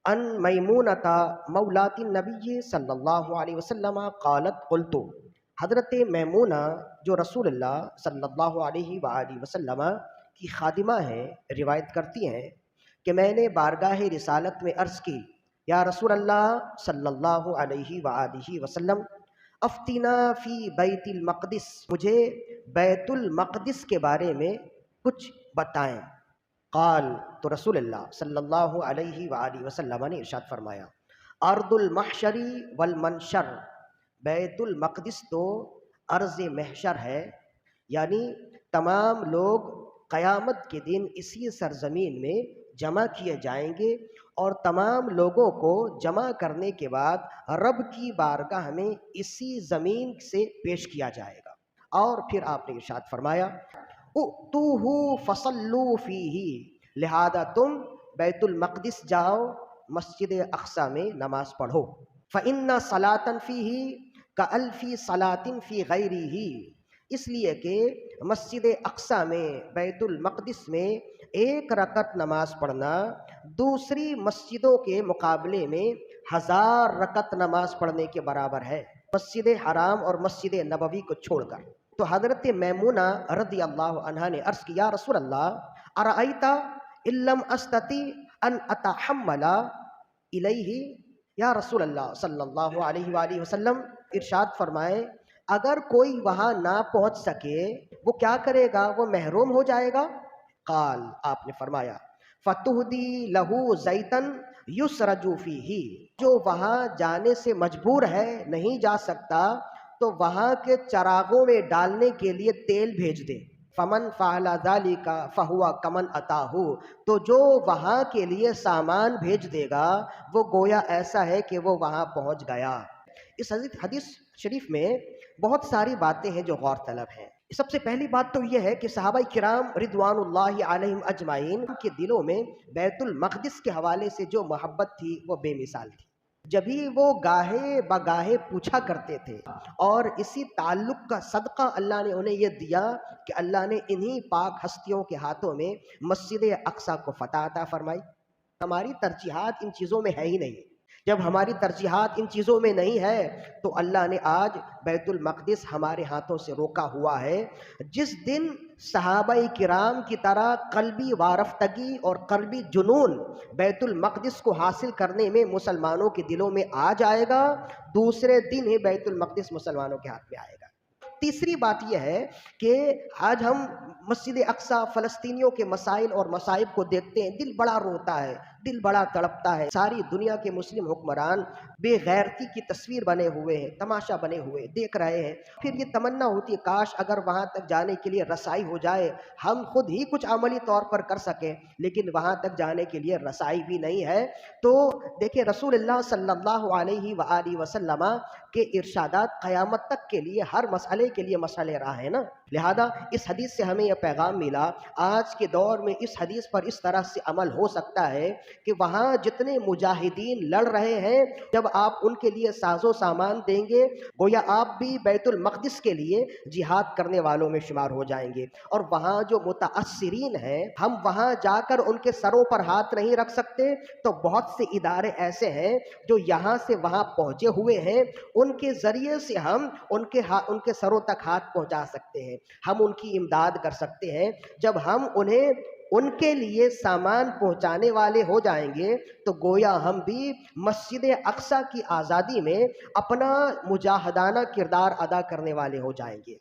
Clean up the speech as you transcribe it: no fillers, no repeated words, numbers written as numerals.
ان میمونۃ مولات النبی صلی اللہ علیہ وسلم قالت قلت، حضرت میمونہ جو رسول اللہ صلی اللہ علیہ وآلہ وسلم کی خادمہ ہیں، روایت کرتی ہیں کہ میں نے بارگاہ رسالت میں عرض کی، یا رسول اللہ صلی اللہ علیہ وآلہ وسلم افتینا فی بیت المقدس، مجھے بیت المقدس کے بارے میں کچھ بتائیں۔ قال، تو رسول اللہ صلی اللہ علیہ وآلہ وسلم نے ارشاد فرمایا، ارض المحشر والمنشر، بیت المقدس تو ارض محشر ہے، یعنی تمام لوگ قیامت کے دن اسی سرزمین میں جمع کیے جائیں گے، اور تمام لوگوں کو جمع کرنے کے بعد رب کی بارگاہ میں اسی زمین سے پیش کیا جائے گا۔ اور پھر آپ نے ارشاد فرمایا، اُؤْتُوهُ فَصَلُّوا فِيهِ، لہذا تم بیت المقدس جاؤ، مسجد اقصیٰ میں نماز پڑھو۔ فَإِنَّ صَلَاةً فِيهِ كَأَلْفِ صَلَاةٍ فِي غَيْرِهِ، اس لیے کہ مسجد اقصیٰ میں بیت المقدس میں ایک رکعت نماز پڑھنا دوسری مسجدوں کے مقابلے میں 1000 رکعت نماز پڑھنے کے برابر ہے، مسجد حرام اور مسجد نبوی کو چھوڑ کر۔ تو حضرت میمونہ رضی اللہ عنہا نے عرض کیا، رسول اللہ ارأیت ان لم استطع ان اتحمل الیہ، یا رسول اللہ صلی اللہ علیہ وآلہ وسلم ارشاد فرمائیں، اگر کوئی وہاں نہ پہنچ سکے وہ کیا کرے گا؟ وہ محروم ہو جائے گا۔ قال، آپ نے فرمایا، فتہدی لہ زیتا یسرج فیہ، جو وہاں جانے سے مجبور ہے، نہیں جا سکتا، تو وہاں کے چراغوں میں ڈالنے کے لیے تیل بھیج دے۔ فمن فعل ذلک فہو کمن اتاہ، تو جو وہاں کے لیے سامان بھیج دے گا وہ گویا ایسا ہے کہ وہ وہاں پہنچ گیا۔ اس حدیث شریف میں بہت ساری باتیں ہیں جو غور طلب ہیں۔ سب سے پہلی بات تو یہ ہے کہ صحابہ کرام رضوان اللہ علیہم اجمعین کے دلوں میں بیت المقدس کے حوالے سے جو محبت تھی وہ بے مثال تھی، جبھی وہ گاہے بگاہے پوچھا کرتے تھے، اور اسی تعلق کا صدقہ اللہ نے انہیں یہ دیا کہ اللہ نے انہی پاک ہستیوں کے ہاتھوں میں مسجد اقصیٰ کو فتح عطا فرمائی۔ ہماری ترجیحات ان چیزوں میں ہے ہی نہیں۔ جب ہماری ترجیحات ان چیزوں میں نہیں ہے تو اللہ نے آج بیت المقدس ہمارے ہاتھوں سے روکا ہوا ہے۔ جس دن صحابہ کرام کی طرح قلبی وارفتگی اور قلبی جنون بیت المقدس کو حاصل کرنے میں مسلمانوں کے دلوں میں آ جائے گا، دوسرے دن ہی بیت المقدس مسلمانوں کے ہاتھ میں آئے گا۔ تیسری بات یہ ہے کہ آج ہم مسجد اقصیٰ، فلسطینیوں کے مسائل اور مصائب کو دیکھتے ہیں، دل بڑا روتا ہے، دل بڑا تڑپتا ہے۔ ساری دنیا کے مسلم حکمران بے غیرتی کی تصویر بنے ہوئے ہیں، تماشا بنے ہوئے دیکھ رہے ہیں۔ پھر یہ تمنا ہوتی ہے کاش اگر وہاں تک جانے کے لیے رسائی ہو جائے، ہم خود ہی کچھ عملی طور پر کر سکیں، لیکن وہاں تک جانے کے لیے رسائی بھی نہیں ہے۔ تو دیکھیں رسول اللہ صلی اللہ علیہ وآلہ وسلم کے ارشادات قیامت تک کے لیے، ہر مسئلے کے لیے مسئلہ راہ ہے نا۔ لہذا اس حدیث سے ہمیں یہ پیغام ملا، آج کے دور میں اس حدیث پر اس طرح سے عمل ہو سکتا ہے کہ وہاں جتنے مجاہدین لڑ رہے ہیں، جب آپ ان کے لیے ساز و سامان دیں گے، گویا آپ بھی بیت المقدس کے لیے جہاد کرنے والوں میں شمار ہو جائیں گے۔ اور وہاں جو متاثرین ہیں، ہم وہاں جا کر ان کے سروں پر ہاتھ نہیں رکھ سکتے، تو بہت سے ادارے ایسے ہیں جو یہاں سے وہاں پہنچے ہوئے ہیں، ان کے ذریعے سے ہم ان کے سروں تک ہاتھ پہنچا سکتے ہیں، ہم ان کی امداد کر سکتے ہیں۔ جب ہم انہیں ان کے لیے سامان پہنچانے والے ہو جائیں گے تو گویا ہم بھی مسجد اقصیٰ کی آزادی میں اپنا مجاہدانہ کردار ادا کرنے والے ہو جائیں گے۔